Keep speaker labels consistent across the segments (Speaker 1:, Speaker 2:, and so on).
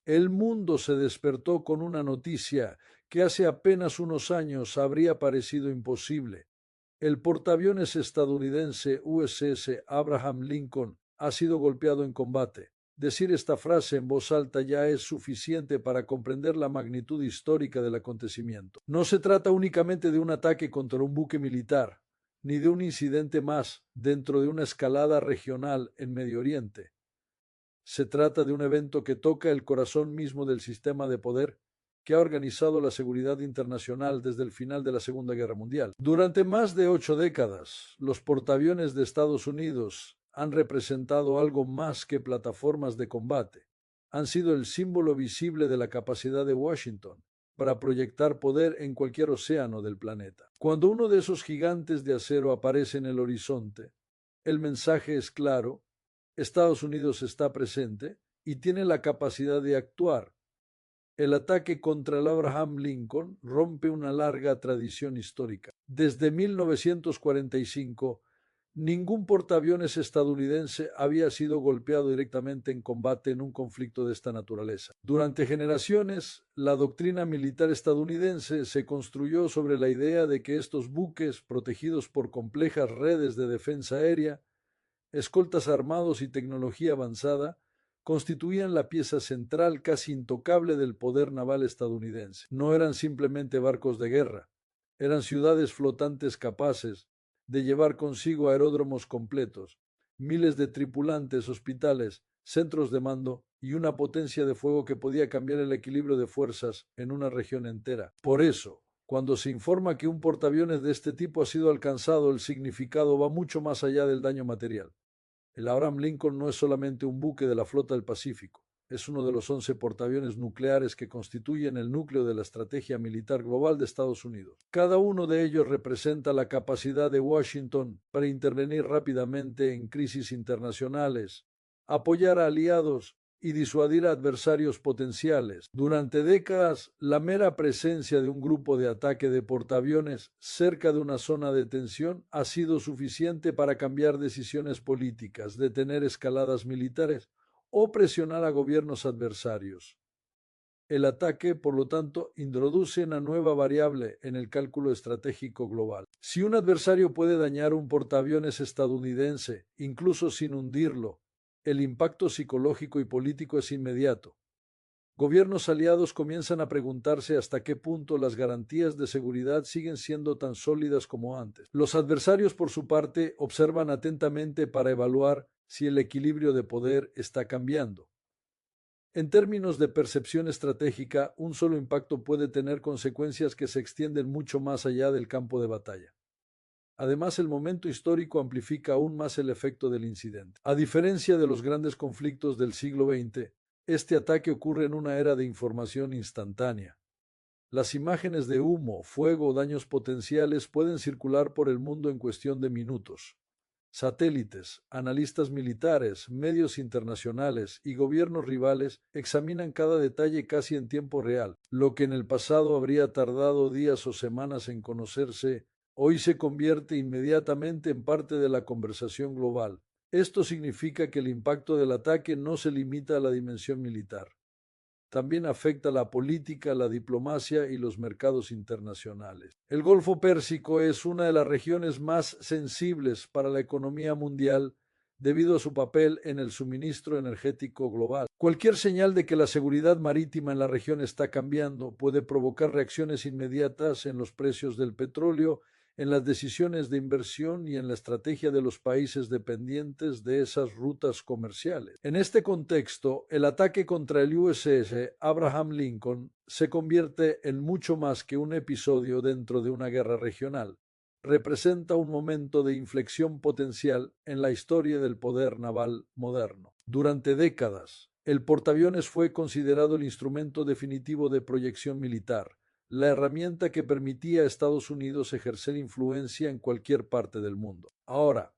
Speaker 1: El mundo se despertó con una noticia que hace apenas unos años habría parecido imposible. El portaaviones estadounidense USS Abraham Lincoln ha sido golpeado en combate. Decir esta frase en voz alta ya es suficiente para comprender la magnitud histórica del acontecimiento. No se trata únicamente de un ataque contra un buque militar, ni de un incidente más dentro de una escalada regional en Medio Oriente. Se trata de un evento que toca el corazón mismo del sistema de poder que ha organizado la seguridad internacional desde el final de la Segunda Guerra Mundial. Durante más de 8 décadas, los portaaviones de Estados Unidos han representado algo más que plataformas de combate. Han sido el símbolo visible de la capacidad de Washington para proyectar poder en cualquier océano del planeta. Cuando uno de esos gigantes de acero aparece en el horizonte, el mensaje es claro: Estados Unidos está presente y tiene la capacidad de actuar. El ataque contra el Abraham Lincoln rompe una larga tradición histórica. Desde 1945, ningún portaaviones estadounidense había sido golpeado directamente en combate en un conflicto de esta naturaleza. Durante generaciones, la doctrina militar estadounidense se construyó sobre la idea de que estos buques, protegidos por complejas redes de defensa aérea, escoltas armados y tecnología avanzada, constituían la pieza central casi intocable del poder naval estadounidense. No eran simplemente barcos de guerra, eran ciudades flotantes capaces de llevar consigo aeródromos completos, miles de tripulantes, hospitales, centros de mando y una potencia de fuego que podía cambiar el equilibrio de fuerzas en una región entera. Por eso, cuando se informa que un portaaviones de este tipo ha sido alcanzado, el significado va mucho más allá del daño material. El Abraham Lincoln no es solamente un buque de la flota del Pacífico, es uno de los 11 portaaviones nucleares que constituyen el núcleo de la estrategia militar global de Estados Unidos. Cada uno de ellos representa la capacidad de Washington para intervenir rápidamente en crisis internacionales, apoyar a aliados y disuadir a adversarios potenciales. Durante décadas, la mera presencia de un grupo de ataque de portaaviones cerca de una zona de tensión ha sido suficiente para cambiar decisiones políticas, detener escaladas militares o presionar a gobiernos adversarios. El ataque, por lo tanto, introduce una nueva variable en el cálculo estratégico global. Si un adversario puede dañar un portaaviones estadounidense, incluso sin hundirlo, el impacto psicológico y político es inmediato. Gobiernos aliados comienzan a preguntarse hasta qué punto las garantías de seguridad siguen siendo tan sólidas como antes. Los adversarios, por su parte, observan atentamente para evaluar si el equilibrio de poder está cambiando. En términos de percepción estratégica, un solo impacto puede tener consecuencias que se extienden mucho más allá del campo de batalla. Además, el momento histórico amplifica aún más el efecto del incidente. A diferencia de los grandes conflictos del siglo XX, este ataque ocurre en una era de información instantánea. Las imágenes de humo, fuego o daños potenciales pueden circular por el mundo en cuestión de minutos. Satélites, analistas militares, medios internacionales y gobiernos rivales examinan cada detalle casi en tiempo real. Lo que en el pasado habría tardado días o semanas en conocerse, hoy se convierte inmediatamente en parte de la conversación global. Esto significa que el impacto del ataque no se limita a la dimensión militar. También afecta la política, la diplomacia y los mercados internacionales. El Golfo Pérsico es una de las regiones más sensibles para la economía mundial debido a su papel en el suministro energético global. Cualquier señal de que la seguridad marítima en la región está cambiando puede provocar reacciones inmediatas en los precios del petróleo, en las decisiones de inversión y en la estrategia de los países dependientes de esas rutas comerciales. En este contexto, el ataque contra el USS Abraham Lincoln se convierte en mucho más que un episodio dentro de una guerra regional. Representa un momento de inflexión potencial en la historia del poder naval moderno. Durante décadas, el portaaviones fue considerado el instrumento definitivo de proyección militar, la herramienta que permitía a Estados Unidos ejercer influencia en cualquier parte del mundo. Ahora,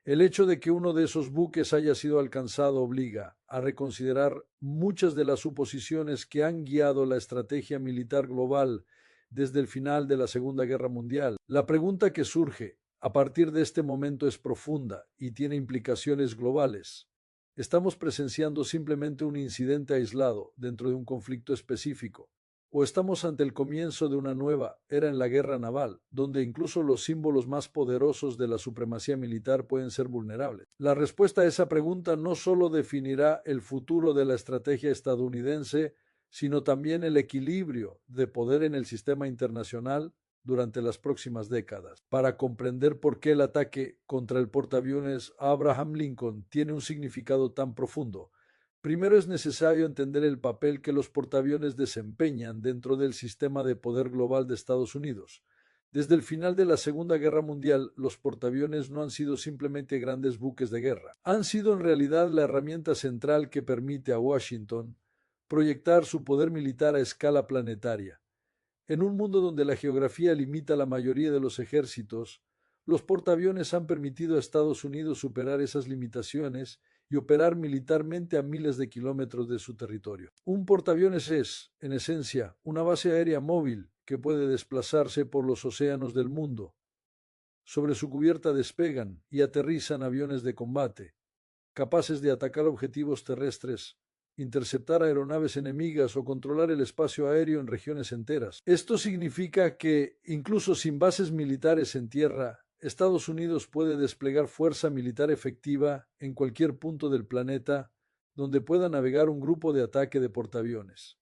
Speaker 1: el hecho de que uno de esos buques haya sido alcanzado obliga a reconsiderar muchas de las suposiciones que han guiado la estrategia militar global desde el final de la Segunda Guerra Mundial. La pregunta que surge a partir de este momento es profunda y tiene implicaciones globales. ¿Estamos presenciando simplemente un incidente aislado dentro de un conflicto específico? ¿O estamos ante el comienzo de una nueva era en la guerra naval, donde incluso los símbolos más poderosos de la supremacía militar pueden ser vulnerables? La respuesta a esa pregunta no solo definirá el futuro de la estrategia estadounidense, sino también el equilibrio de poder en el sistema internacional durante las próximas décadas. Para comprender por qué el ataque contra el portaaviones Abraham Lincoln tiene un significado tan profundo, primero es necesario entender el papel que los portaaviones desempeñan dentro del sistema de poder global de Estados Unidos. Desde el final de la Segunda Guerra Mundial, los portaaviones no han sido simplemente grandes buques de guerra. Han sido en realidad la herramienta central que permite a Washington proyectar su poder militar a escala planetaria. En un mundo donde la geografía limita la mayoría de los ejércitos, los portaaviones han permitido a Estados Unidos superar esas limitaciones y operar militarmente a miles de kilómetros de su territorio. Un portaaviones es, en esencia, una base aérea móvil que puede desplazarse por los océanos del mundo. Sobre su cubierta despegan y aterrizan aviones de combate, capaces de atacar objetivos terrestres, interceptar aeronaves enemigas o controlar el espacio aéreo en regiones enteras. Esto significa que, incluso sin bases militares en tierra, Estados Unidos puede desplegar fuerza militar efectiva en cualquier punto del planeta donde pueda navegar un grupo de ataque de portaaviones.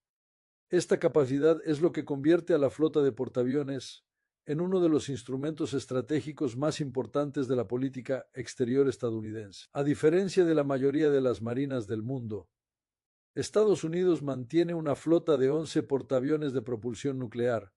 Speaker 1: Esta capacidad es lo que convierte a la flota de portaaviones en uno de los instrumentos estratégicos más importantes de la política exterior estadounidense. A diferencia de la mayoría de las marinas del mundo, Estados Unidos mantiene una flota de 11 portaaviones de propulsión nuclear.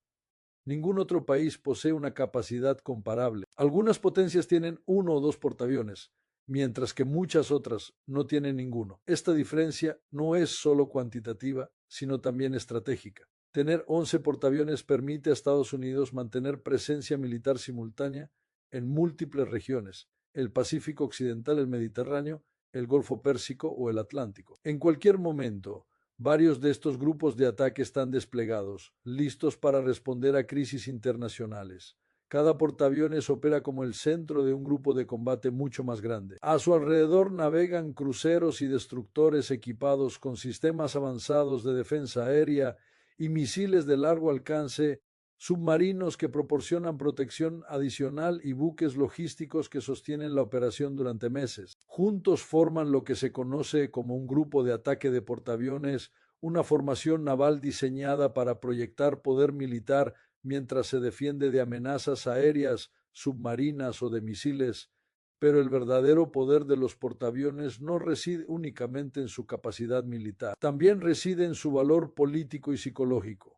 Speaker 1: Ningún otro país posee una capacidad comparable. Algunas potencias tienen uno o dos portaaviones, mientras que muchas otras no tienen ninguno. Esta diferencia no es solo cuantitativa, sino también estratégica. Tener 11 portaaviones permite a Estados Unidos mantener presencia militar simultánea en múltiples regiones, el Pacífico Occidental, el Mediterráneo, el Golfo Pérsico o el Atlántico. En cualquier momento, varios de estos grupos de ataque están desplegados, listos para responder a crisis internacionales. Cada portaaviones opera como el centro de un grupo de combate mucho más grande. A su alrededor navegan cruceros y destructores equipados con sistemas avanzados de defensa aérea y misiles de largo alcance, submarinos que proporcionan protección adicional y buques logísticos que sostienen la operación durante meses. Juntos forman lo que se conoce como un grupo de ataque de portaaviones, una formación naval diseñada para proyectar poder militar mientras se defiende de amenazas aéreas, submarinas o de misiles, pero el verdadero poder de los portaaviones no reside únicamente en su capacidad militar, también reside en su valor político y psicológico.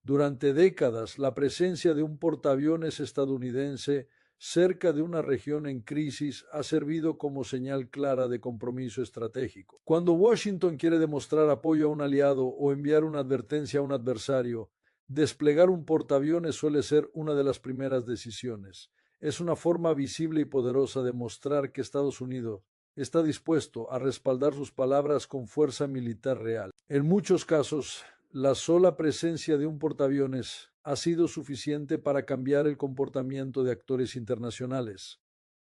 Speaker 1: Durante décadas, la presencia de un portaaviones estadounidense cerca de una región en crisis ha servido como señal clara de compromiso estratégico. Cuando Washington quiere demostrar apoyo a un aliado o enviar una advertencia a un adversario, desplegar un portaaviones suele ser una de las primeras decisiones. Es una forma visible y poderosa de mostrar que Estados Unidos está dispuesto a respaldar sus palabras con fuerza militar real. En muchos casos, la sola presencia de un portaaviones ha sido suficiente para cambiar el comportamiento de actores internacionales.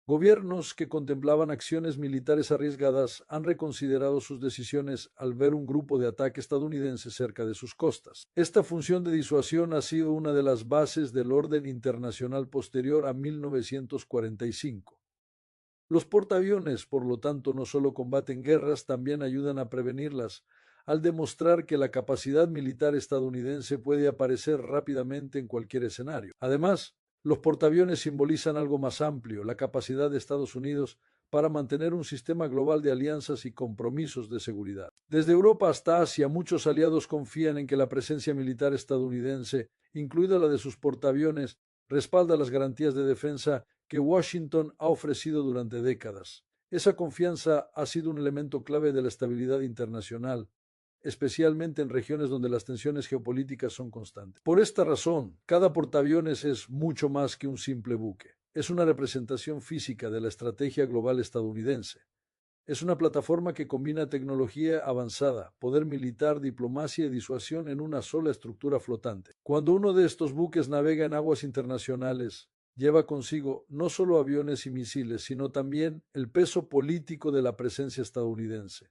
Speaker 1: Gobiernos que contemplaban acciones militares arriesgadas han reconsiderado sus decisiones al ver un grupo de ataque estadounidense cerca de sus costas. Esta función de disuasión ha sido una de las bases del orden internacional posterior a 1945. Los portaaviones, por lo tanto, no solo combaten guerras, también ayudan a prevenirlas, al demostrar que la capacidad militar estadounidense puede aparecer rápidamente en cualquier escenario. Además, los portaaviones simbolizan algo más amplio, la capacidad de Estados Unidos para mantener un sistema global de alianzas y compromisos de seguridad. Desde Europa hasta Asia, muchos aliados confían en que la presencia militar estadounidense, incluida la de sus portaaviones, respalda las garantías de defensa que Washington ha ofrecido durante décadas. Esa confianza ha sido un elemento clave de la estabilidad internacional, especialmente en regiones donde las tensiones geopolíticas son constantes. Por esta razón, cada portaaviones es mucho más que un simple buque. Es una representación física de la estrategia global estadounidense. Es una plataforma que combina tecnología avanzada, poder militar, diplomacia y disuasión en una sola estructura flotante. Cuando uno de estos buques navega en aguas internacionales, lleva consigo no solo aviones y misiles, sino también el peso político de la presencia estadounidense.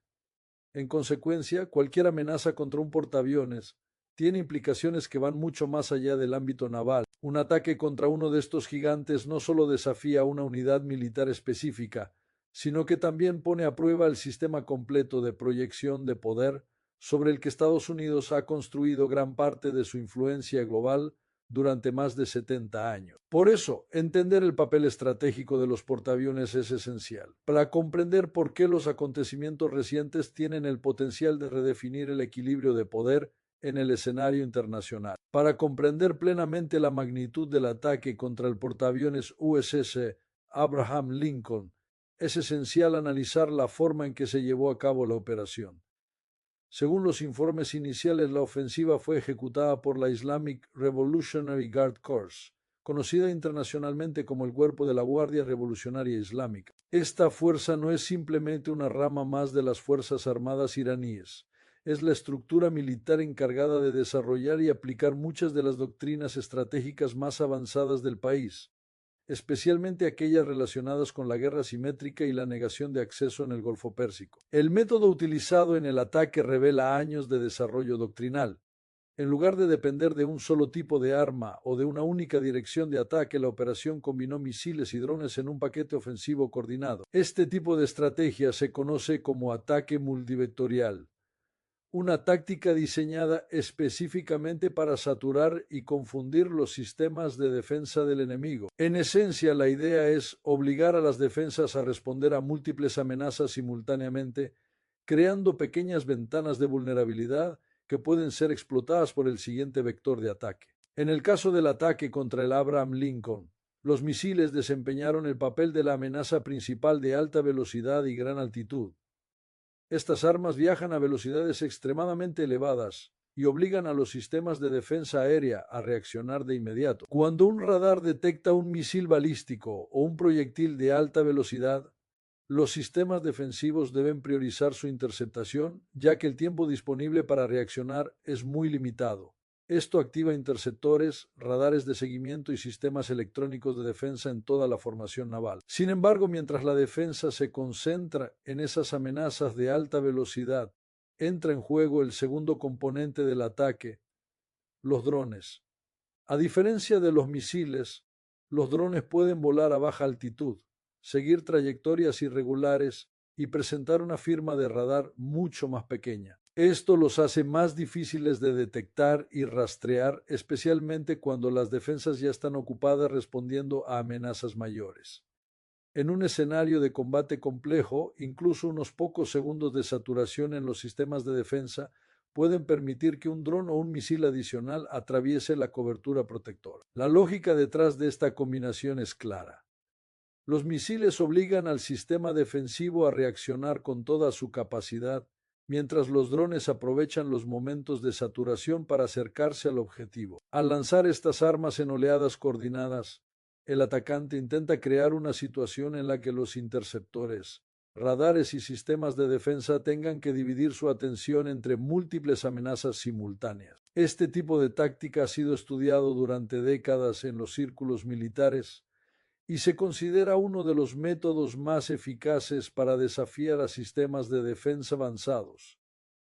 Speaker 1: En consecuencia, cualquier amenaza contra un portaaviones tiene implicaciones que van mucho más allá del ámbito naval. Un ataque contra uno de estos gigantes no solo desafía a una unidad militar específica, sino que también pone a prueba el sistema completo de proyección de poder sobre el que Estados Unidos ha construido gran parte de su influencia global durante más de 70 años. Por eso, entender el papel estratégico de los portaaviones es esencial, para comprender por qué los acontecimientos recientes tienen el potencial de redefinir el equilibrio de poder en el escenario internacional. Para comprender plenamente la magnitud del ataque contra el portaaviones USS Abraham Lincoln, es esencial analizar la forma en que se llevó a cabo la operación. Según los informes iniciales, la ofensiva fue ejecutada por la Islamic Revolutionary Guard Corps, conocida internacionalmente como el Cuerpo de la Guardia Revolucionaria Islámica. Esta fuerza no es simplemente una rama más de las Fuerzas Armadas iraníes, es la estructura militar encargada de desarrollar y aplicar muchas de las doctrinas estratégicas más avanzadas del país, especialmente aquellas relacionadas con la guerra asimétrica y la negación de acceso en el Golfo Pérsico. El método utilizado en el ataque revela años de desarrollo doctrinal. En lugar de depender de un solo tipo de arma o de una única dirección de ataque, la operación combinó misiles y drones en un paquete ofensivo coordinado. Este tipo de estrategia se conoce como ataque multivectorial, una táctica diseñada específicamente para saturar y confundir los sistemas de defensa del enemigo. En esencia, la idea es obligar a las defensas a responder a múltiples amenazas simultáneamente, creando pequeñas ventanas de vulnerabilidad que pueden ser explotadas por el siguiente vector de ataque. En el caso del ataque contra el Abraham Lincoln, los misiles desempeñaron el papel de la amenaza principal de alta velocidad y gran altitud. Estas armas viajan a velocidades extremadamente elevadas y obligan a los sistemas de defensa aérea a reaccionar de inmediato. Cuando un radar detecta un misil balístico o un proyectil de alta velocidad, los sistemas defensivos deben priorizar su interceptación, ya que el tiempo disponible para reaccionar es muy limitado. Esto activa interceptores, radares de seguimiento y sistemas electrónicos de defensa en toda la formación naval. Sin embargo, mientras la defensa se concentra en esas amenazas de alta velocidad, entra en juego el segundo componente del ataque, los drones. A diferencia de los misiles, los drones pueden volar a baja altitud, seguir trayectorias irregulares y presentar una firma de radar mucho más pequeña. Esto los hace más difíciles de detectar y rastrear, especialmente cuando las defensas ya están ocupadas respondiendo a amenazas mayores. En un escenario de combate complejo, incluso unos pocos segundos de saturación en los sistemas de defensa pueden permitir que un dron o un misil adicional atraviese la cobertura protectora. La lógica detrás de esta combinación es clara. Los misiles obligan al sistema defensivo a reaccionar con toda su capacidad, mientras los drones aprovechan los momentos de saturación para acercarse al objetivo. Al lanzar estas armas en oleadas coordinadas, el atacante intenta crear una situación en la que los interceptores, radares y sistemas de defensa tengan que dividir su atención entre múltiples amenazas simultáneas. Este tipo de táctica ha sido estudiado durante décadas en los círculos militares y se considera uno de los métodos más eficaces para desafiar a sistemas de defensa avanzados.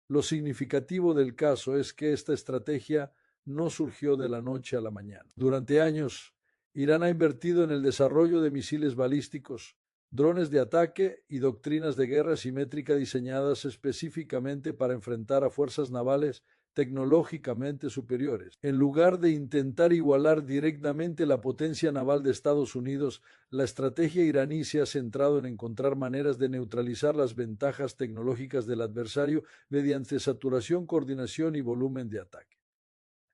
Speaker 1: Lo significativo del caso es que esta estrategia no surgió de la noche a la mañana. Durante años, Irán ha invertido en el desarrollo de misiles balísticos, drones de ataque y doctrinas de guerra simétrica diseñadas específicamente para enfrentar a fuerzas navales tecnológicamente superiores. En lugar de intentar igualar directamente la potencia naval de Estados Unidos, la estrategia iraní se ha centrado en encontrar maneras de neutralizar las ventajas tecnológicas del adversario mediante saturación, coordinación y volumen de ataque.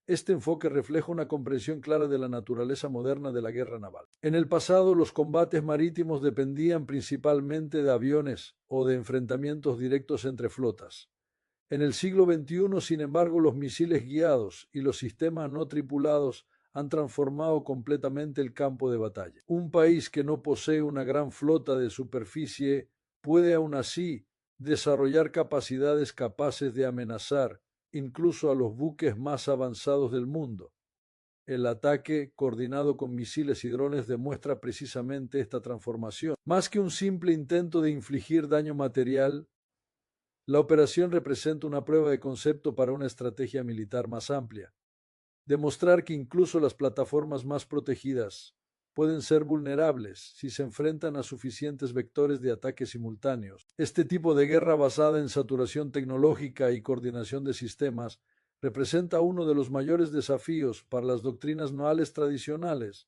Speaker 1: Este enfoque refleja una comprensión clara de la naturaleza moderna de la guerra naval. En el pasado, los combates marítimos dependían principalmente de aviones o de enfrentamientos directos entre flotas. En el siglo XXI, sin embargo, los misiles guiados y los sistemas no tripulados han transformado completamente el campo de batalla. Un país que no posee una gran flota de superficie puede aún así desarrollar capacidades capaces de amenazar incluso a los buques más avanzados del mundo. el ataque coordinado con misiles y drones demuestra precisamente esta transformación. Más que un simple intento de infligir daño material, la operación representa una prueba de concepto para una estrategia militar más amplia. Demostrar que incluso las plataformas más protegidas pueden ser vulnerables si se enfrentan a suficientes vectores de ataque simultáneos. Este tipo de guerra basada en saturación tecnológica y coordinación de sistemas representa uno de los mayores desafíos para las doctrinas navales tradicionales.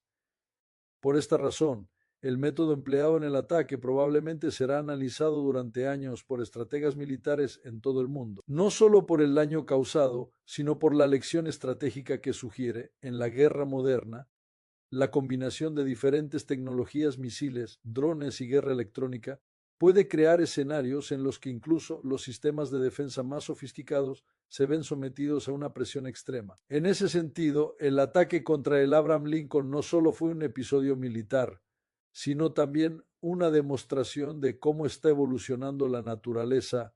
Speaker 1: Por esta razón, el método empleado en el ataque probablemente será analizado durante años por estrategas militares en todo el mundo, no solo por el daño causado, sino por la lección estratégica que sugiere, en la guerra moderna, la combinación de diferentes tecnologías, misiles, drones y guerra electrónica puede crear escenarios en los que incluso los sistemas de defensa más sofisticados se ven sometidos a una presión extrema. En ese sentido, el ataque contra el Abraham Lincoln no solo fue un episodio militar, sino también una demostración de cómo está evolucionando la naturaleza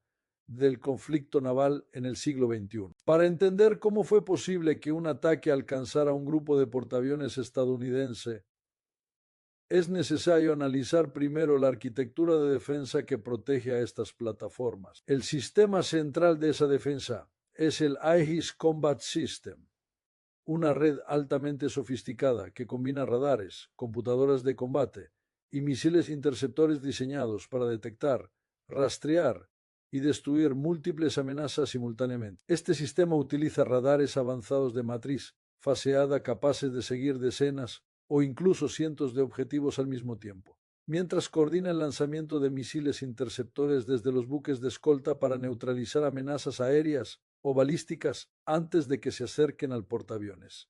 Speaker 1: del conflicto naval en el siglo XXI. Para entender cómo fue posible que un ataque alcanzara a un grupo de portaaviones estadounidense, es necesario analizar primero la arquitectura de defensa que protege a estas plataformas. El sistema central de esa defensa es el Aegis Combat System, una red altamente sofisticada que combina radares, computadoras de combate y misiles interceptores diseñados para detectar, rastrear y destruir múltiples amenazas simultáneamente. Este sistema utiliza radares avanzados de matriz faseada capaces de seguir decenas o incluso cientos de objetivos al mismo tiempo, mientras coordina el lanzamiento de misiles interceptores desde los buques de escolta para neutralizar amenazas aéreas o balísticas antes de que se acerquen al portaaviones.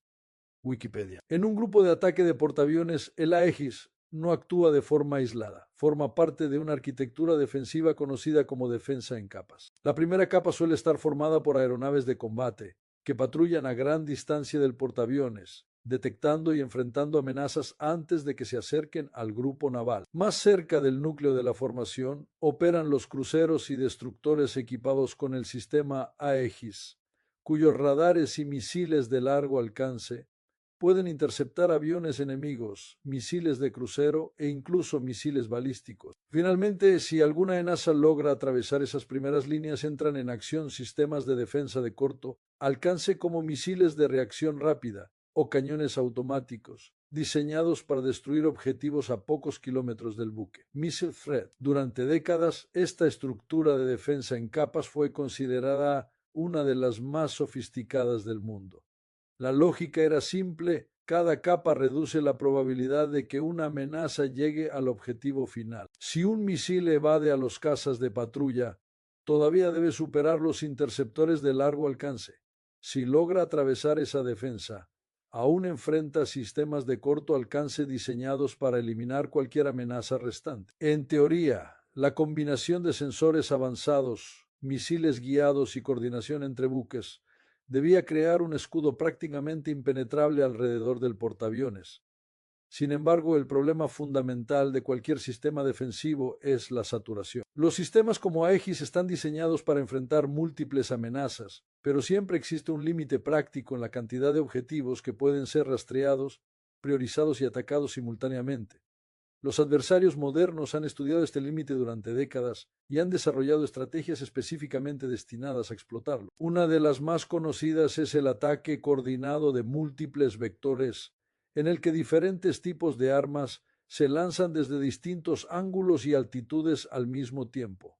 Speaker 1: Wikipedia. En un grupo de ataque de portaaviones, el Aegis no actúa de forma aislada, forma parte de una arquitectura defensiva conocida como defensa en capas. La primera capa suele estar formada por aeronaves de combate, que patrullan a gran distancia del portaaviones, detectando y enfrentando amenazas antes de que se acerquen al grupo naval. Más cerca del núcleo de la formación operan los cruceros y destructores equipados con el sistema Aegis, cuyos radares y misiles de largo alcance pueden interceptar aviones enemigos, misiles de crucero e incluso misiles balísticos. Finalmente, si alguna amenaza logra atravesar esas primeras líneas, entran en acción sistemas de defensa de corto alcance como misiles de reacción rápida o cañones automáticos, diseñados para destruir objetivos a pocos kilómetros del buque. Missile Threat. Durante décadas, esta estructura de defensa en capas fue considerada una de las más sofisticadas del mundo. La lógica era simple, cada capa reduce la probabilidad de que una amenaza llegue al objetivo final. Si un misil evade a los cazas de patrulla, todavía debe superar los interceptores de largo alcance. Si logra atravesar esa defensa, aún enfrenta sistemas de corto alcance diseñados para eliminar cualquier amenaza restante. En teoría, la combinación de sensores avanzados, misiles guiados y coordinación entre buques debía crear un escudo prácticamente impenetrable alrededor del portaaviones. Sin embargo, el problema fundamental de cualquier sistema defensivo es la saturación. Los sistemas como Aegis están diseñados para enfrentar múltiples amenazas, pero siempre existe un límite práctico en la cantidad de objetivos que pueden ser rastreados, priorizados y atacados simultáneamente. Los adversarios modernos han estudiado este límite durante décadas y han desarrollado estrategias específicamente destinadas a explotarlo. Una de las más conocidas es el ataque coordinado de múltiples vectores, en el que diferentes tipos de armas se lanzan desde distintos ángulos y altitudes al mismo tiempo.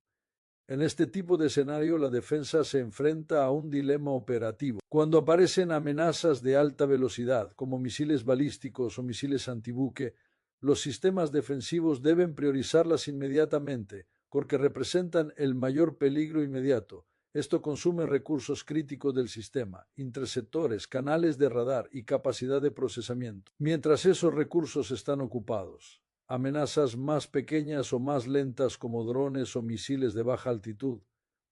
Speaker 1: En este tipo de escenario, la defensa se enfrenta a un dilema operativo. Cuando aparecen amenazas de alta velocidad, como misiles balísticos o misiles antibuque, los sistemas defensivos deben priorizarlas inmediatamente, porque representan el mayor peligro inmediato. Esto consume recursos críticos del sistema, interceptores, canales de radar y capacidad de procesamiento. Mientras esos recursos están ocupados, amenazas más pequeñas o más lentas como drones o misiles de baja altitud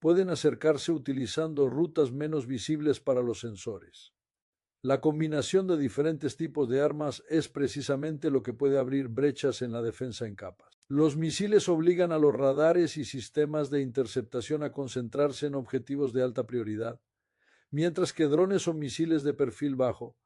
Speaker 1: pueden acercarse utilizando rutas menos visibles para los sensores. La combinación de diferentes tipos de armas es precisamente lo que puede abrir brechas en la defensa en capas. Los misiles obligan a los radares y sistemas de interceptación a concentrarse en objetivos de alta prioridad, mientras que drones o misiles de perfil bajo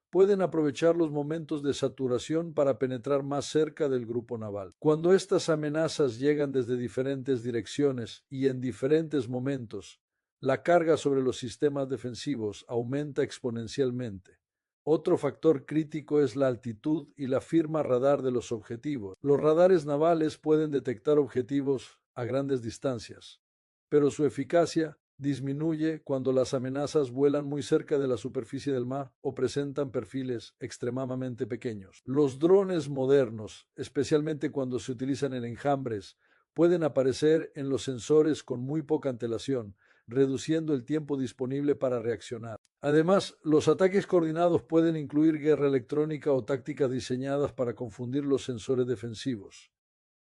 Speaker 1: pueden aprovechar los momentos de saturación para penetrar más cerca del grupo naval. Cuando estas amenazas llegan desde diferentes direcciones y en diferentes momentos, la carga sobre los sistemas defensivos aumenta exponencialmente. Otro factor crítico es la altitud y la firma radar de los objetivos. Los radares navales pueden detectar objetivos a grandes distancias, pero su eficacia disminuye cuando las amenazas vuelan muy cerca de la superficie del mar o presentan perfiles extremadamente pequeños. Los drones modernos, especialmente cuando se utilizan en enjambres, pueden aparecer en los sensores con muy poca antelación, reduciendo el tiempo disponible para reaccionar. Además, los ataques coordinados pueden incluir guerra electrónica o tácticas diseñadas para confundir los sensores defensivos.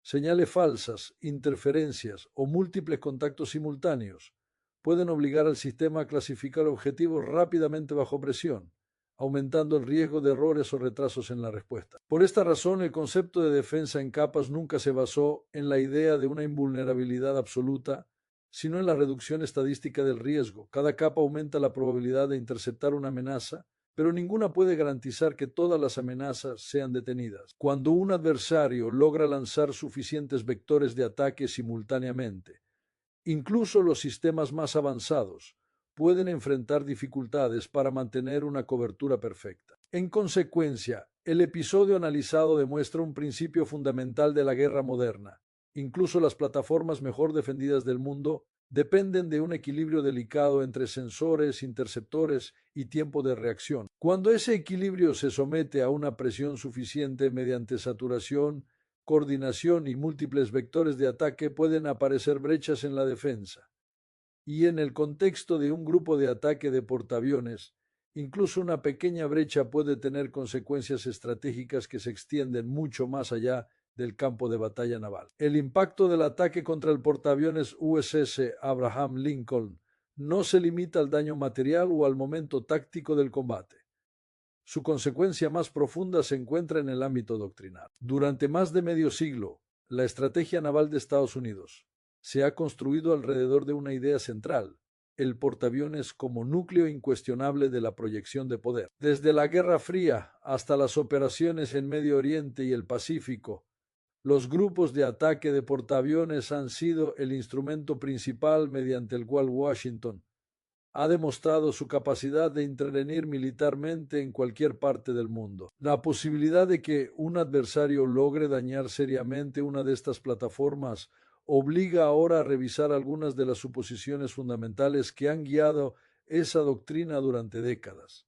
Speaker 1: Señales falsas, interferencias o múltiples contactos simultáneos pueden obligar al sistema a clasificar objetivos rápidamente bajo presión, aumentando el riesgo de errores o retrasos en la respuesta. Por esta razón, el concepto de defensa en capas nunca se basó en la idea de una invulnerabilidad absoluta, sino en la reducción estadística del riesgo. Cada capa aumenta la probabilidad de interceptar una amenaza, pero ninguna puede garantizar que todas las amenazas sean detenidas. Cuando un adversario logra lanzar suficientes vectores de ataque simultáneamente, incluso los sistemas más avanzados pueden enfrentar dificultades para mantener una cobertura perfecta. En consecuencia, el episodio analizado demuestra un principio fundamental de la guerra moderna. Incluso las plataformas mejor defendidas del mundo dependen de un equilibrio delicado entre sensores, interceptores y tiempo de reacción. Cuando ese equilibrio se somete a una presión suficiente mediante saturación, coordinación y múltiples vectores de ataque, pueden aparecer brechas en la defensa. Y en el contexto de un grupo de ataque de portaaviones, incluso una pequeña brecha puede tener consecuencias estratégicas que se extienden mucho más allá del campo de batalla naval. El impacto del ataque contra el portaaviones USS Abraham Lincoln no se limita al daño material o al momento táctico del combate. Su consecuencia más profunda se encuentra en el ámbito doctrinal. Durante más de medio siglo, la estrategia naval de Estados Unidos se ha construido alrededor de una idea central: el portaaviones como núcleo incuestionable de la proyección de poder. Desde la Guerra Fría hasta las operaciones en Medio Oriente y el Pacífico, los grupos de ataque de portaaviones han sido el instrumento principal mediante el cual Washington ha demostrado su capacidad de intervenir militarmente en cualquier parte del mundo. La posibilidad de que un adversario logre dañar seriamente una de estas plataformas obliga ahora a revisar algunas de las suposiciones fundamentales que han guiado esa doctrina durante décadas.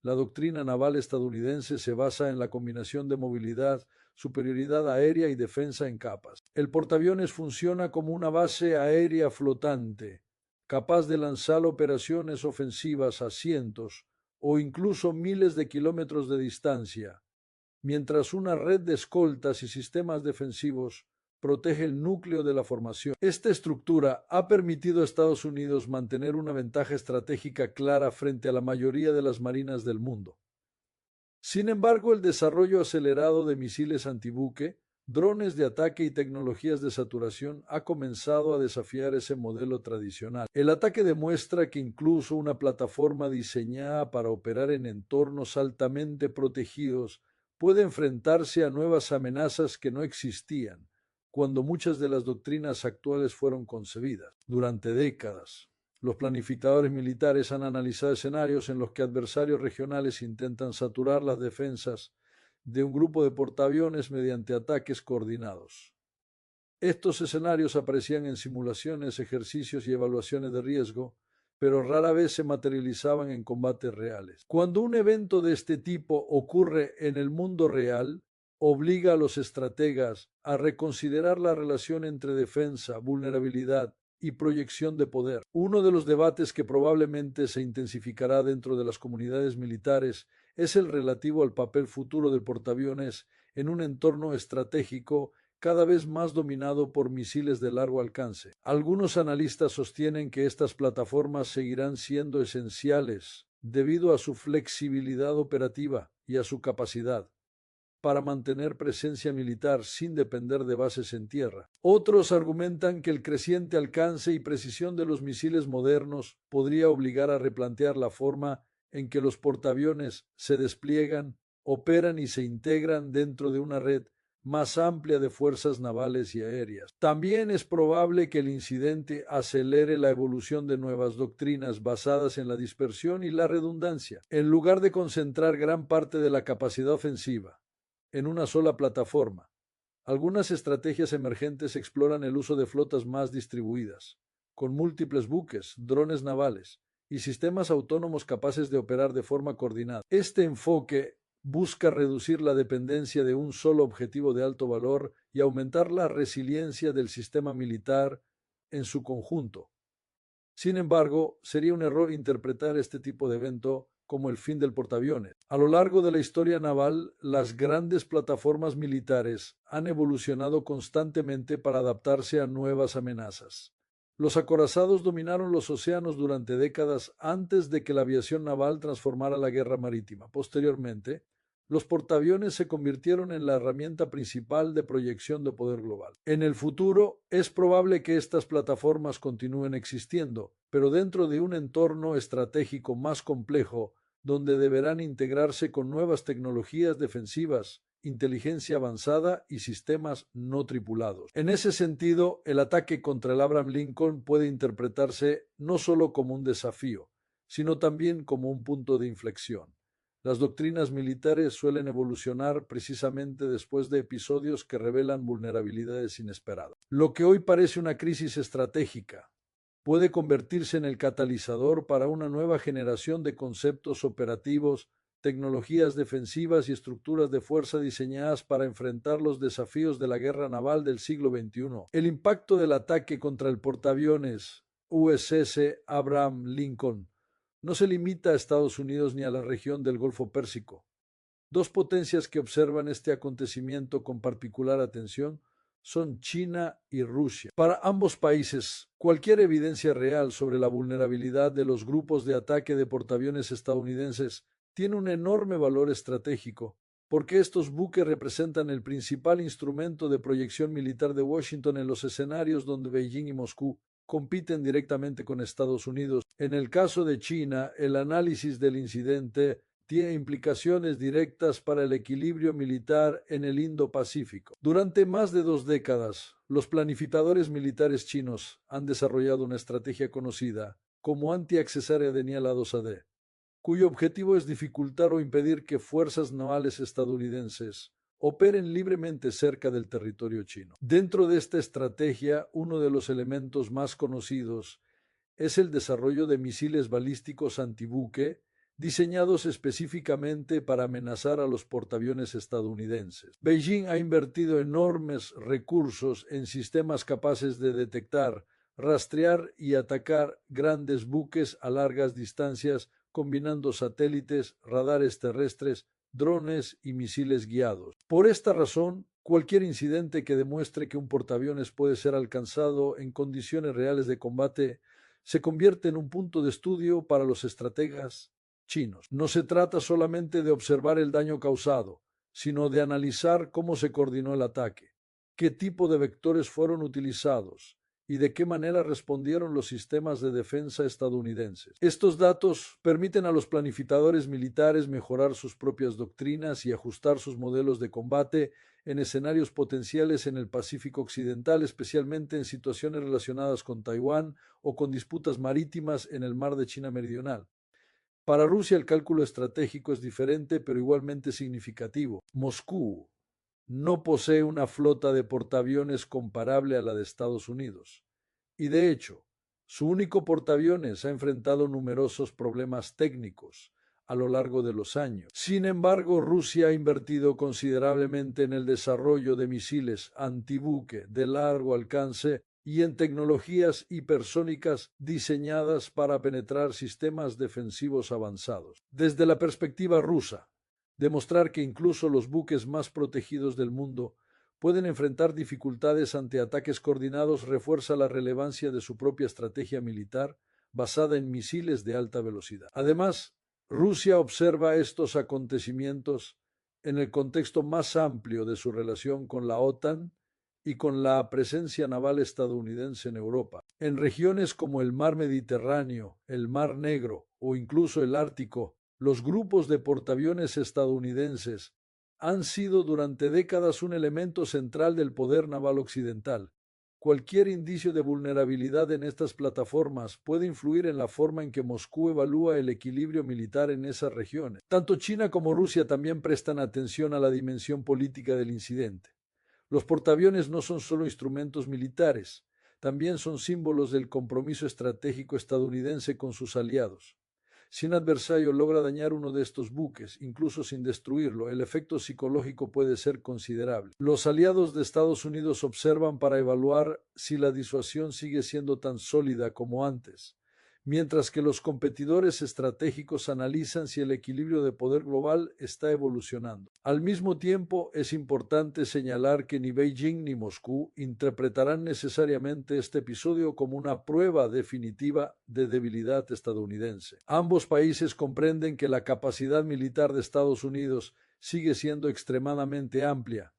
Speaker 1: La doctrina naval estadounidense se basa en la combinación de movilidad, superioridad aérea y defensa en capas. El portaaviones funciona como una base aérea flotante, capaz de lanzar operaciones ofensivas a cientos o incluso miles de kilómetros de distancia, mientras una red de escoltas y sistemas defensivos protege el núcleo de la formación. Esta estructura ha permitido a Estados Unidos mantener una ventaja estratégica clara frente a la mayoría de las marinas del mundo. Sin embargo, el desarrollo acelerado de misiles antibuque, drones de ataque y tecnologías de saturación ha comenzado a desafiar ese modelo tradicional. El ataque demuestra que incluso una plataforma diseñada para operar en entornos altamente protegidos puede enfrentarse a nuevas amenazas que no existían cuando muchas de las doctrinas actuales fueron concebidas. Durante décadas, los planificadores militares han analizado escenarios en los que adversarios regionales intentan saturar las defensas de un grupo de portaaviones mediante ataques coordinados. Estos escenarios aparecían en simulaciones, ejercicios y evaluaciones de riesgo, pero rara vez se materializaban en combates reales. Cuando un evento de este tipo ocurre en el mundo real, obliga a los estrategas a reconsiderar la relación entre defensa, vulnerabilidad y proyección de poder. Uno de los debates que probablemente se intensificará dentro de las comunidades militares es el relativo al papel futuro del portaaviones en un entorno estratégico cada vez más dominado por misiles de largo alcance. Algunos analistas sostienen que estas plataformas seguirán siendo esenciales debido a su flexibilidad operativa y a su capacidad para mantener presencia militar sin depender de bases en tierra. Otros argumentan que el creciente alcance y precisión de los misiles modernos podría obligar a replantear la forma en que los portaaviones se despliegan, operan y se integran dentro de una red más amplia de fuerzas navales y aéreas. También es probable que el incidente acelere la evolución de nuevas doctrinas basadas en la dispersión y la redundancia. En lugar de concentrar gran parte de la capacidad ofensiva en una sola plataforma, algunas estrategias emergentes exploran el uso de flotas más distribuidas, con múltiples buques, drones navales y sistemas autónomos capaces de operar de forma coordinada. Este enfoque busca reducir la dependencia de un solo objetivo de alto valor y aumentar la resiliencia del sistema militar en su conjunto. Sin embargo, sería un error interpretar este tipo de evento como el fin del portaaviones. A lo largo de la historia naval, las grandes plataformas militares han evolucionado constantemente para adaptarse a nuevas amenazas. Los acorazados dominaron los océanos durante décadas antes de que la aviación naval transformara la guerra marítima. Posteriormente, los portaaviones se convirtieron en la herramienta principal de proyección de poder global. En el futuro, es probable que estas plataformas continúen existiendo, pero dentro de un entorno estratégico más complejo, donde deberán integrarse con nuevas tecnologías defensivas, inteligencia avanzada y sistemas no tripulados. En ese sentido, el ataque contra el Abraham Lincoln puede interpretarse no solo como un desafío, sino también como un punto de inflexión. Las doctrinas militares suelen evolucionar precisamente después de episodios que revelan vulnerabilidades inesperadas. Lo que hoy parece una crisis estratégica puede convertirse en el catalizador para una nueva generación de conceptos operativos, tecnologías defensivas y estructuras de fuerza diseñadas para enfrentar los desafíos de la guerra naval del siglo XXI. El impacto del ataque contra el portaaviones USS Abraham Lincoln no se limita a Estados Unidos ni a la región del Golfo Pérsico. Dos potencias que observan este acontecimiento con particular atención son China y Rusia. Para ambos países, cualquier evidencia real sobre la vulnerabilidad de los grupos de ataque de portaaviones estadounidenses tiene un enorme valor estratégico, porque estos buques representan el principal instrumento de proyección militar de Washington en los escenarios donde Beijing y Moscú compiten directamente con Estados Unidos. En el caso de China, el análisis del incidente tiene implicaciones directas para el equilibrio militar en el Indo-Pacífico. Durante más de 2 décadas, los planificadores militares chinos han desarrollado una estrategia conocida como antiaccesaria de Niala 2AD, cuyo objetivo es dificultar o impedir que fuerzas navales estadounidenses operen libremente cerca del territorio chino. Dentro de esta estrategia, uno de los elementos más conocidos es el desarrollo de misiles balísticos antibuque diseñados específicamente para amenazar a los portaaviones estadounidenses. Beijing ha invertido enormes recursos en sistemas capaces de detectar, rastrear y atacar grandes buques a largas distancias combinando satélites, radares terrestres, drones y misiles guiados. Por esta razón, cualquier incidente que demuestre que un portaaviones puede ser alcanzado en condiciones reales de combate se convierte en un punto de estudio para los estrategas chinos. No se trata solamente de observar el daño causado, sino de analizar cómo se coordinó el ataque, qué tipo de vectores fueron utilizados y de qué manera respondieron los sistemas de defensa estadounidenses. Estos datos permiten a los planificadores militares mejorar sus propias doctrinas y ajustar sus modelos de combate en escenarios potenciales en el Pacífico Occidental, especialmente en situaciones relacionadas con Taiwán o con disputas marítimas en el Mar de China Meridional. Para Rusia el cálculo estratégico es diferente, pero igualmente significativo. Moscú no posee una flota de portaaviones comparable a la de Estados Unidos. Y de hecho, su único portaaviones ha enfrentado numerosos problemas técnicos a lo largo de los años. Sin embargo, Rusia ha invertido considerablemente en el desarrollo de misiles antibuque de largo alcance y en tecnologías hipersónicas diseñadas para penetrar sistemas defensivos avanzados. Desde la perspectiva rusa, demostrar que incluso los buques más protegidos del mundo pueden enfrentar dificultades ante ataques coordinados refuerza la relevancia de su propia estrategia militar basada en misiles de alta velocidad. Además, Rusia observa estos acontecimientos en el contexto más amplio de su relación con la OTAN y con la presencia naval estadounidense en Europa. En regiones como el Mar Mediterráneo, el Mar Negro o incluso el Ártico, Los grupos de portaaviones estadounidenses han sido durante décadas un elemento central del poder naval occidental. Cualquier indicio de vulnerabilidad en estas plataformas puede influir en la forma en que Moscú evalúa el equilibrio militar en esas regiones. Tanto China como Rusia también prestan atención a la dimensión política del incidente. Los portaaviones no son solo instrumentos militares, también son símbolos del compromiso estratégico estadounidense con sus aliados. Si un adversario logra dañar uno de estos buques, incluso sin destruirlo, el efecto psicológico puede ser considerable. Los aliados de Estados Unidos observan para evaluar si la disuasión sigue siendo tan sólida como antes, mientras que los competidores estratégicos analizan si el equilibrio de poder global está evolucionando. Al mismo tiempo, es importante señalar que ni Beijing ni Moscú interpretarán necesariamente este episodio como una prueba definitiva de debilidad estadounidense. Ambos países comprenden que la capacidad militar de Estados Unidos sigue siendo extremadamente amplia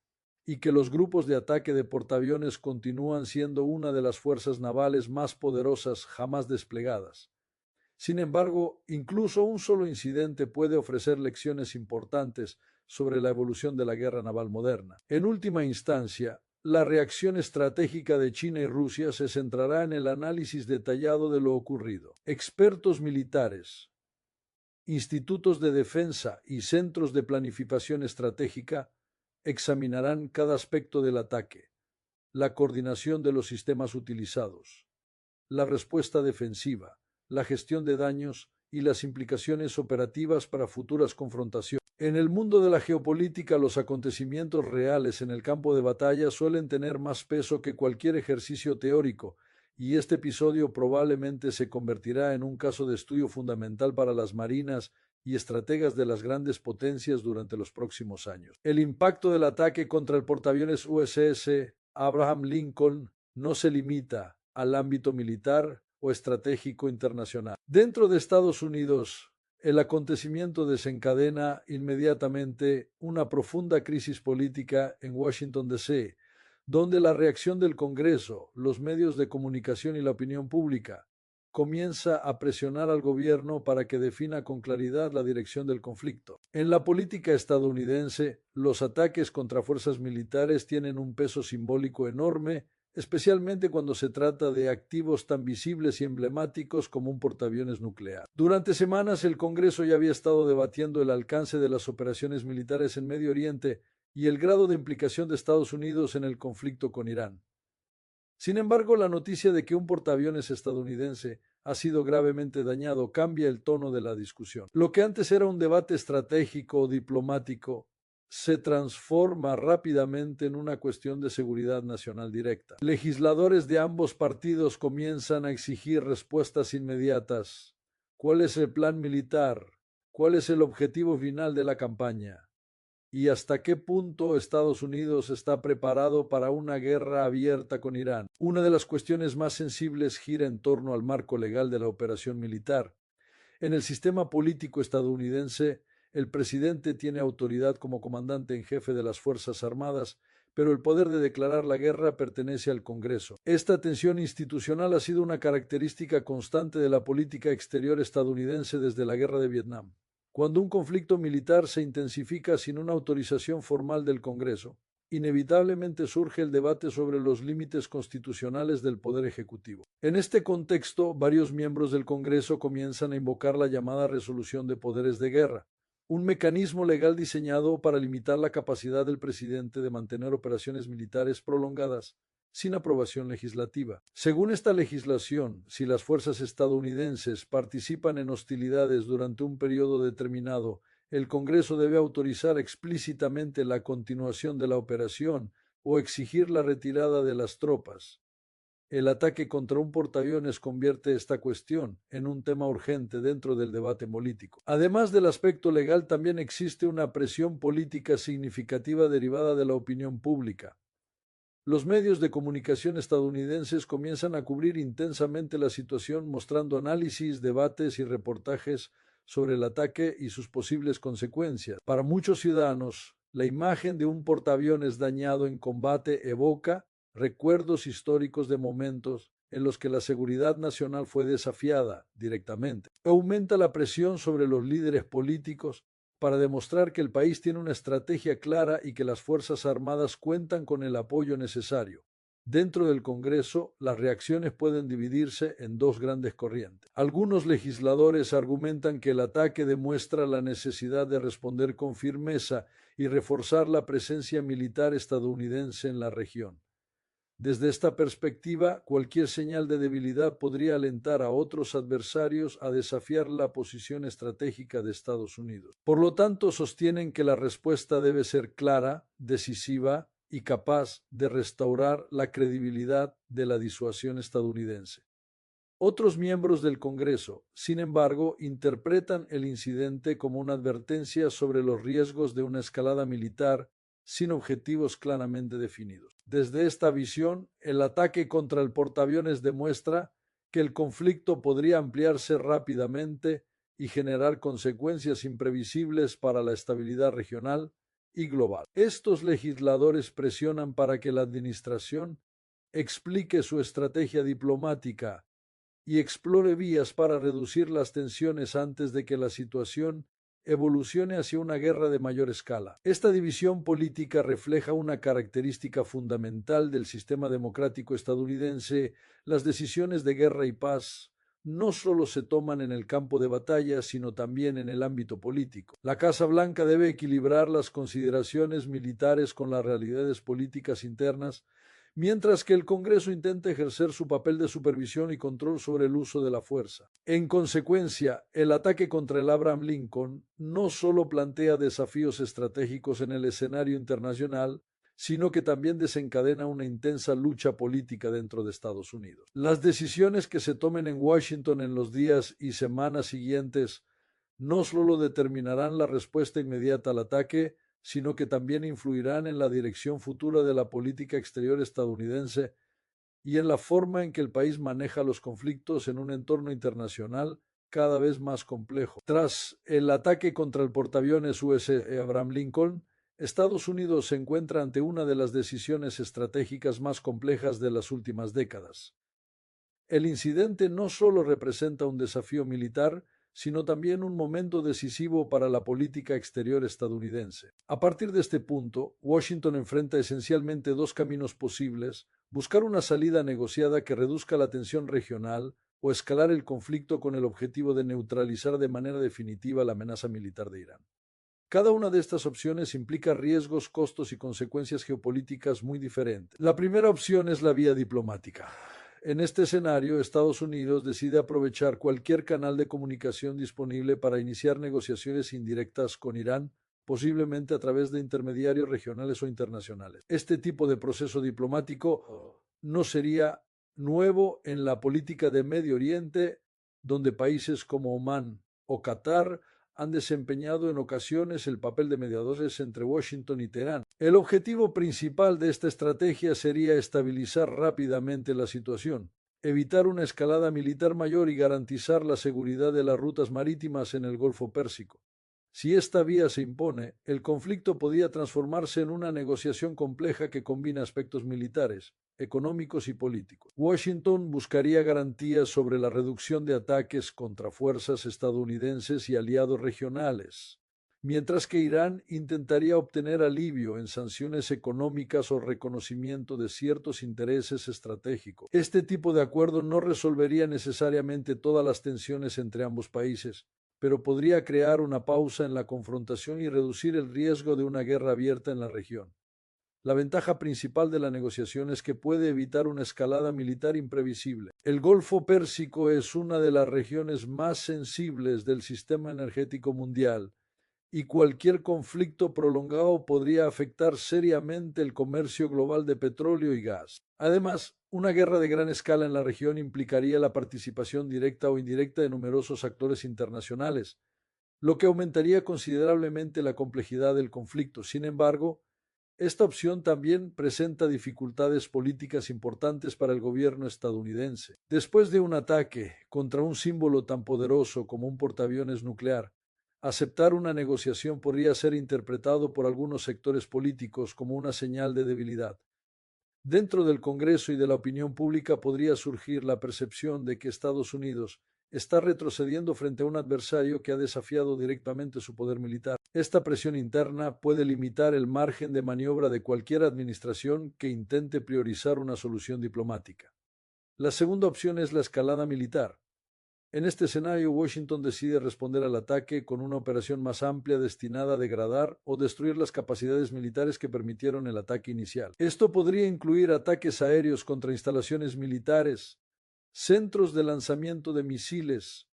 Speaker 1: y que los grupos de ataque de portaaviones continúan siendo una de las fuerzas navales más poderosas jamás desplegadas. Sin embargo, incluso un solo incidente puede ofrecer lecciones importantes sobre la evolución de la guerra naval moderna. En última instancia, la reacción estratégica de China y Rusia se centrará en el análisis detallado de lo ocurrido. Expertos militares, institutos de defensa y centros de planificación estratégica examinarán cada aspecto del ataque, la coordinación de los sistemas utilizados, la respuesta defensiva, la gestión de daños y las implicaciones operativas para futuras confrontaciones. En el mundo de la geopolítica, los acontecimientos reales en el campo de batalla suelen tener más peso que cualquier ejercicio teórico, y este episodio probablemente se convertirá en un caso de estudio fundamental para las marinas y estrategas de las grandes potencias durante los próximos años. El impacto del ataque contra el portaaviones USS Abraham Lincoln no se limita al ámbito militar o estratégico internacional. Dentro de Estados Unidos, el acontecimiento desencadena inmediatamente una profunda crisis política en Washington, D.C., donde la reacción del Congreso, los medios de comunicación y la opinión pública comienza a presionar al gobierno para que defina con claridad la dirección del conflicto. En la política estadounidense, los ataques contra fuerzas militares tienen un peso simbólico enorme, especialmente cuando se trata de activos tan visibles y emblemáticos como un portaaviones nuclear. Durante semanas el Congreso ya había estado debatiendo el alcance de las operaciones militares en Medio Oriente y el grado de implicación de Estados Unidos en el conflicto con Irán. Sin embargo, la noticia de que un portaaviones estadounidense ha sido gravemente dañado cambia el tono de la discusión. Lo que antes era un debate estratégico o diplomático se transforma rápidamente en una cuestión de seguridad nacional directa. Legisladores de ambos partidos comienzan a exigir respuestas inmediatas. ¿Cuál es el plan militar? ¿Cuál es el objetivo final de la campaña? ¿Y hasta qué punto Estados Unidos está preparado para una guerra abierta con Irán? Una de las cuestiones más sensibles gira en torno al marco legal de la operación militar. En el sistema político estadounidense, el presidente tiene autoridad como comandante en jefe de las Fuerzas Armadas, pero el poder de declarar la guerra pertenece al Congreso. Esta tensión institucional ha sido una característica constante de la política exterior estadounidense desde la Guerra de Vietnam. Cuando un conflicto militar se intensifica sin una autorización formal del Congreso, inevitablemente surge el debate sobre los límites constitucionales del Poder Ejecutivo. En este contexto, varios miembros del Congreso comienzan a invocar la llamada resolución de poderes de guerra, un mecanismo legal diseñado para limitar la capacidad del presidente de mantener operaciones militares prolongadas sin aprobación legislativa. Según esta legislación, si las fuerzas estadounidenses participan en hostilidades durante un periodo determinado, el Congreso debe autorizar explícitamente la continuación de la operación o exigir la retirada de las tropas. El ataque contra un portaaviones convierte esta cuestión en un tema urgente dentro del debate político. Además del aspecto legal, también existe una presión política significativa derivada de la opinión pública. Los medios de comunicación estadounidenses comienzan a cubrir intensamente la situación, mostrando análisis, debates y reportajes sobre el ataque y sus posibles consecuencias. Para muchos ciudadanos, la imagen de un portaaviones dañado en combate evoca recuerdos históricos de momentos en los que la seguridad nacional fue desafiada directamente. Aumenta la presión sobre los líderes políticos para demostrar que el país tiene una estrategia clara y que las Fuerzas Armadas cuentan con el apoyo necesario. Dentro del Congreso, las reacciones pueden dividirse en dos grandes corrientes. Algunos legisladores argumentan que el ataque demuestra la necesidad de responder con firmeza y reforzar la presencia militar estadounidense en la región. Desde esta perspectiva, cualquier señal de debilidad podría alentar a otros adversarios a desafiar la posición estratégica de Estados Unidos. Por lo tanto, sostienen que la respuesta debe ser clara, decisiva y capaz de restaurar la credibilidad de la disuasión estadounidense. Otros miembros del Congreso, sin embargo, interpretan el incidente como una advertencia sobre los riesgos de una escalada militar sin objetivos claramente definidos. Desde esta visión, el ataque contra el portaaviones demuestra que el conflicto podría ampliarse rápidamente y generar consecuencias imprevisibles para la estabilidad regional y global. Estos legisladores presionan para que la administración explique su estrategia diplomática y explore vías para reducir las tensiones antes de que la situación evolucione hacia una guerra de mayor escala. Esta división política refleja una característica fundamental del sistema democrático estadounidense. Las decisiones de guerra y paz no solo se toman en el campo de batalla, sino también en el ámbito político. La Casa Blanca debe equilibrar las consideraciones militares con las realidades políticas internas, mientras que el Congreso intenta ejercer su papel de supervisión y control sobre el uso de la fuerza. En consecuencia, el ataque contra el Abraham Lincoln no solo plantea desafíos estratégicos en el escenario internacional, sino que también desencadena una intensa lucha política dentro de Estados Unidos. Las decisiones que se tomen en Washington en los días y semanas siguientes no solo determinarán la respuesta inmediata al ataque, sino que también influirán en la dirección futura de la política exterior estadounidense y en la forma en que el país maneja los conflictos en un entorno internacional cada vez más complejo. Tras el ataque contra el portaaviones USS Abraham Lincoln, Estados Unidos se encuentra ante una de las decisiones estratégicas más complejas de las últimas décadas. El incidente no solo representa un desafío militar, sino también un momento decisivo para la política exterior estadounidense. A partir de este punto, Washington enfrenta esencialmente dos caminos posibles: buscar una salida negociada que reduzca la tensión regional o escalar el conflicto con el objetivo de neutralizar de manera definitiva la amenaza militar de Irán. Cada una de estas opciones implica riesgos, costos y consecuencias geopolíticas muy diferentes. La primera opción es la vía diplomática. En este escenario, Estados Unidos decide aprovechar cualquier canal de comunicación disponible para iniciar negociaciones indirectas con Irán, posiblemente a través de intermediarios regionales o internacionales. Este tipo de proceso diplomático no sería nuevo en la política de Medio Oriente, donde países como Omán o Qatar han desempeñado en ocasiones el papel de mediadores entre Washington y Teherán. El objetivo principal de esta estrategia sería estabilizar rápidamente la situación, evitar una escalada militar mayor y garantizar la seguridad de las rutas marítimas en el Golfo Pérsico. Si esta vía se impone, el conflicto podía transformarse en una negociación compleja que combina aspectos militares, económicos y políticos. Washington buscaría garantías sobre la reducción de ataques contra fuerzas estadounidenses y aliados regionales, mientras que Irán intentaría obtener alivio en sanciones económicas o reconocimiento de ciertos intereses estratégicos. Este tipo de acuerdo no resolvería necesariamente todas las tensiones entre ambos países, pero podría crear una pausa en la confrontación y reducir el riesgo de una guerra abierta en la región. La ventaja principal de la negociación es que puede evitar una escalada militar imprevisible. El Golfo Pérsico es una de las regiones más sensibles del sistema energético mundial, y cualquier conflicto prolongado podría afectar seriamente el comercio global de petróleo y gas. Además, una guerra de gran escala en la región implicaría la participación directa o indirecta de numerosos actores internacionales, lo que aumentaría considerablemente la complejidad del conflicto. Sin embargo, esta opción también presenta dificultades políticas importantes para el gobierno estadounidense. Después de un ataque contra un símbolo tan poderoso como un portaaviones nuclear, aceptar una negociación podría ser interpretado por algunos sectores políticos como una señal de debilidad. Dentro del Congreso y de la opinión pública podría surgir la percepción de que Estados Unidos está retrocediendo frente a un adversario que ha desafiado directamente su poder militar. Esta presión interna puede limitar el margen de maniobra de cualquier administración que intente priorizar una solución diplomática. La segunda opción es la escalada militar. En este escenario, Washington decide responder al ataque con una operación más amplia destinada a degradar o destruir las capacidades militares que permitieron el ataque inicial. Esto podría incluir ataques aéreos contra instalaciones militares, centros de lanzamiento de misiles,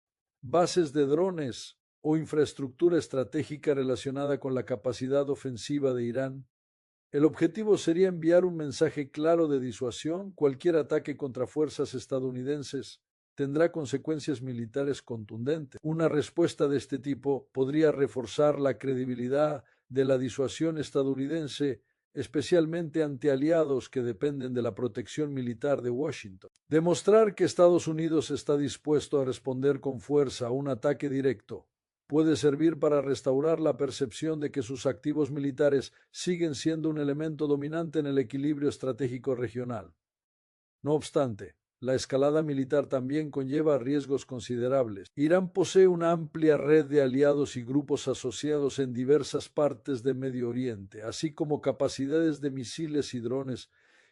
Speaker 1: bases de drones o infraestructura estratégica relacionada con la capacidad ofensiva de Irán. El objetivo sería enviar un mensaje claro de disuasión. Cualquier ataque contra fuerzas estadounidenses tendrá consecuencias militares contundentes. Una respuesta de este tipo podría reforzar la credibilidad de la disuasión estadounidense, especialmente ante aliados que dependen de la protección militar de Washington. Demostrar que Estados Unidos está dispuesto a responder con fuerza a un ataque directo puede servir para restaurar la percepción de que sus activos militares siguen siendo un elemento dominante en el equilibrio estratégico regional. No obstante, la escalada militar también conlleva riesgos considerables. Irán posee una amplia red de aliados y grupos asociados en diversas partes de Medio Oriente, así como capacidades de misiles y drones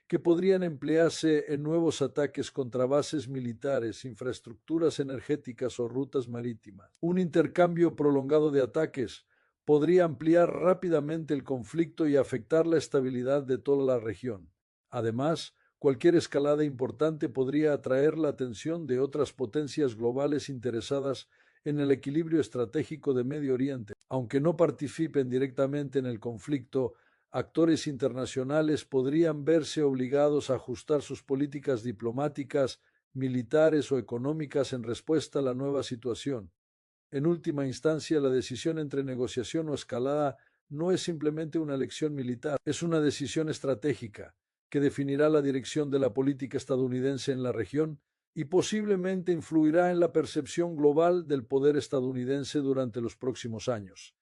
Speaker 1: que podrían emplearse en nuevos ataques contra bases militares, infraestructuras energéticas o rutas marítimas. Un intercambio prolongado de ataques podría ampliar rápidamente el conflicto y afectar la estabilidad de toda la región. Además, cualquier escalada importante podría atraer la atención de otras potencias globales interesadas en el equilibrio estratégico de Medio Oriente. Aunque no participen directamente en el conflicto, actores internacionales podrían verse obligados a ajustar sus políticas diplomáticas, militares o económicas en respuesta a la nueva situación. En última instancia, la decisión entre negociación o escalada no es simplemente una elección militar, es una decisión estratégica que definirá la dirección de la política estadounidense en la región y posiblemente influirá en la percepción global del poder estadounidense durante los próximos años.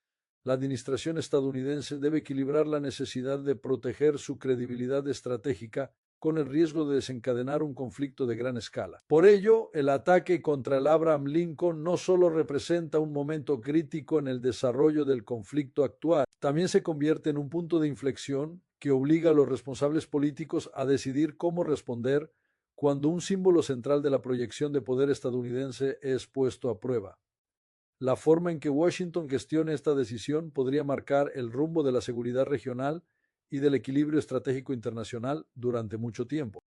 Speaker 1: La administración estadounidense debe equilibrar la necesidad de proteger su credibilidad estratégica con el riesgo de desencadenar un conflicto de gran escala. Por ello, el ataque contra el Abraham Lincoln no solo representa un momento crítico en el desarrollo del conflicto actual, también se convierte en un punto de inflexión que obliga a los responsables políticos a decidir cómo responder cuando un símbolo central de la proyección de poder estadounidense es puesto a prueba. La forma en que Washington gestione esta decisión podría marcar el rumbo de la seguridad regional y del equilibrio estratégico internacional durante mucho tiempo.